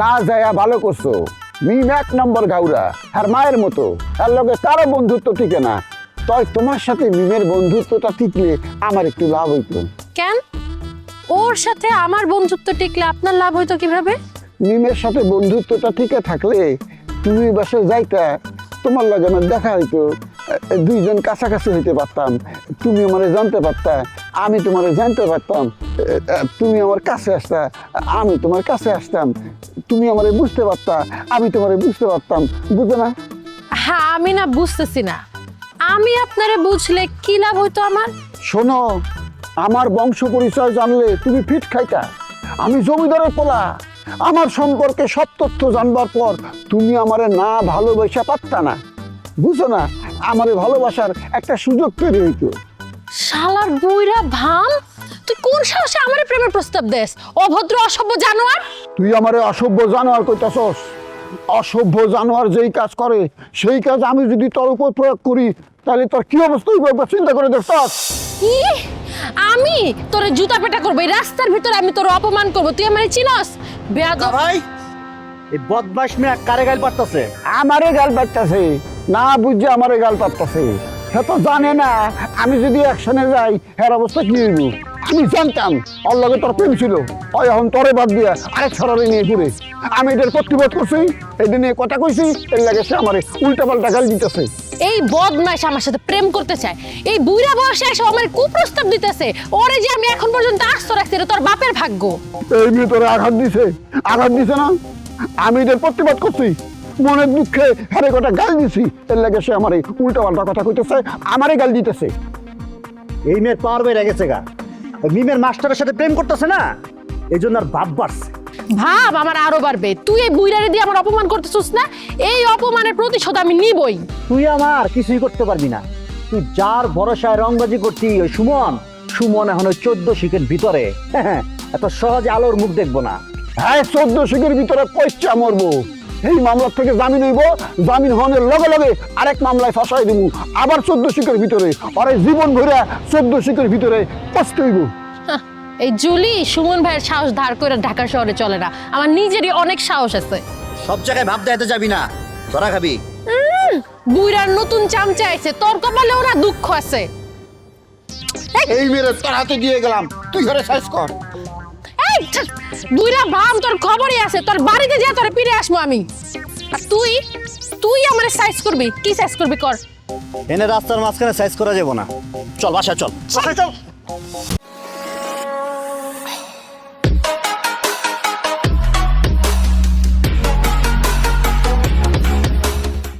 না যায়া ভালো করছো। মিম 1 নম্বর গাউরা, আর মায়ের মতো, আর লগে কারো বন্ধুত্ব টিকে না। তাই তোমার সাথে মিমের বন্ধুত্বটা টিকলে আমার একটু লাভ হইতো। কেন? ওর সাথে আমার বন্ধুত্ব টিকলে আপনার লাভ হইতো কিভাবে? মিমের সাথে বন্ধুত্বটা টিকে থাকলে তুমি বাসায় যাইতা, তোমার লগে আমার দেখা হইতো, দুইজন কাছাকাছি হইতে পারতাম। তুমি আমারে জানতে পারতা, আমি তোমারে জানতে পারতাম। তুমি আমার কাছে আসতা, আমি তোমার কাছে আসতাম। তুমি আমারে বুঝতে পারতা, আমি তোমারে বুঝতে পারতাম। বুঝো না? হ্যাঁ, আমি না বুঝতেছি না, আমি আপনারে বুঝলে কি লাভ হইতো আমার? শোনো, আমার বংশ পরিচয় জানলে তুমি ফিট খাইতা। আমি জমিদারের পোলা। আমার সম্পর্কে সব তথ্য জানবার পর তুমি আমারে না ভালোবাসা পারতা না। বুঝো না? আমারে ভালোবাসার একটা সুযোগ তৈরি হইতো। শালার বুইরা ভাম, তুই কোন সাহসে আমারে প্রেমের প্রস্তাব দেস? অভদ্র অসভ্য জানোয়ার! তুই আমারে অসভ্য জানোয়ার কইতাছস? অসভ্য জানোয়ার যেই কাজ করে সেই কাজ আমি যদি তোর উপর প্রয়োগ করি তাহলে তোর কি অবস্থা হইবে একবার চিন্তা করে দেখছস? কি? আমি তোরে জুতা পেটা করবো, এই রাস্তার ভিতরে আমি তোর অপমান করবো, তুই আমারে চিনস? বেয়াদব! ভাই এই বদমাশ মেয়ে কারে গাইল পারতাছে? আমারে গাল পাড়তাছে, না বুঝছে আমারে গাল পাড়তাছে। সে তো জানে না আমি যদি অ্যাকশনে যাই এর অবস্থা কি হইব। আমি জানতাম ওর লগে তোর প্রেম ছিল, ওই এখন তোরে বাদ দিয়া আরেক ছড়ারে নিয়ে ঘুরে। আমি এটার প্রতিবাদ করছি, এই নিয়ে কথা কইছি, এর লাগে সে আমারে উল্টা পাল্টা গাল দিতেছে। এই বদমাইশ আমার সাথে প্রেম করতে চায়, এই বুইরা বয়সে এসে আমার কুপ্রস্তাব দিতেছে। ওরে যে আমি এখন পর্যন্ত আস্ত রাখছি, এটা তোর বাপের ভাগ্য। এই মেয়ে তোরে আঘাত দিছে না? আমি এটার প্রতিবাদ করছি, মনের দুঃখে হারে কটা গাল দিছি, এর লাগে সে আমারে উল্টা পাল্টা কথা কইতেছে, আমারে গাল দিতেছে। এই মেয়ের পাওয়ার বেড়ে গেছে গা। ওই মিমের মাস্টারের সাথে প্রেম করতেছে না, এই জন্য আর ভাব বাড়ছে। ভাব আমার আরো বাড়বে। তুই এই বুইরারে দিয়ে আমার অপমান করতেছিস না, এই অপমানের প্রতিশোধ আমি নিবই। তুই আমার কিছুই করতে পারবি না। তুই যার ভরসায় রংবাজি করতি ওই সুমন এখন ওই 14 শিখের ভিতরে। এত সহজে আলোর মুখ দেখবো না। হ্যাঁ, 14 শিখের ভিতরে পয়সা মরবো। এই মামলার থেকে জামিন হইব, জামিন হওয়ার লগে লগে আরেক মামলায় ফাঁসাই দিব, আবার 14 শিখের ভিতরে, আরে জীবন ভরে 14 শিখের ভিতরে পচতে হইব। এই জুলি সুমন ভাইয়ের সাহস ধার করে ঢাকা শহরে চলে না, আমার নিজেরই অনেক সাহস আছে। সব জায়গায় ভাব দেখাতে যাবি না, ধরা খাবি। বুইরার নতুন চামচা আইছে, তোর কপালেও না দুঃখ আছে। এই মেরে তোর হাতে দিয়ে গেলাম, তুই ঘরে সাইজ কর। এই বুইরা ভাম, তোর খবরই আছে, তোর বাড়িতে যা তোরে ফিরে আসবো আমি। আর তুই আমারে সাইজ করবি? কি সাইজ করবি কর। এনে রাস্তার মাঝখানে সাইজ করা যাবো না। চল বাসায় চল।